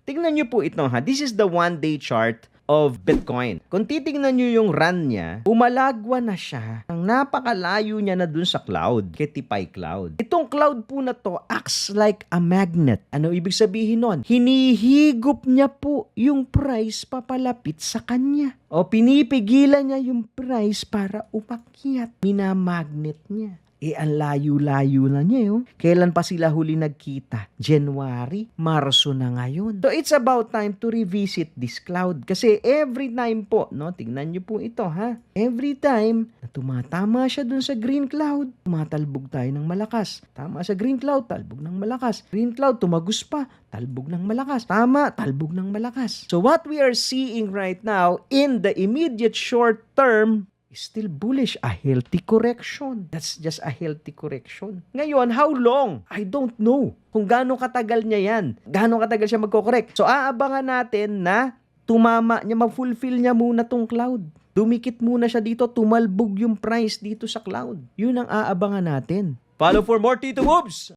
Tingnan nyo po ito ha. This is the one-day chart of Bitcoin. Kung titingnan nyo yung run niya, umalagwa na siya. Ang napakalayo niya na dun sa cloud, Ketipay Cloud. Itong cloud po na to acts like a magnet. Ano ibig sabihin nun? Hinihigop niya po yung price papalapit sa kanya. O pinipigilan niya yung price para umakyat. Minamagnet niya. Ang layo-layo na niya yun. Kailan pa sila huli nagkita? January, Marso na ngayon. So it's about time to revisit this cloud. Kasi every time po, no, tingnan niyo po ito ha. Every time na tumatama siya dun sa green cloud, tumatalbog tayo ng malakas. Tama sa green cloud, talbog ng malakas. Green cloud, tumagus pa, talbog ng malakas. Tama, talbog ng malakas. So what we are seeing right now in the immediate short term still bullish, a healthy correction. That's just a healthy correction. Ngayon, how long? I don't know. Kung gaano katagal niya yan. Gaano katagal siya magko-correct. So, aabangan natin na tumama niya, mag-fulfill niya muna tong cloud. Dumikit muna siya dito, tumalbog yung price dito sa cloud. Yun ang aabangan natin. Follow for more Tito Moves!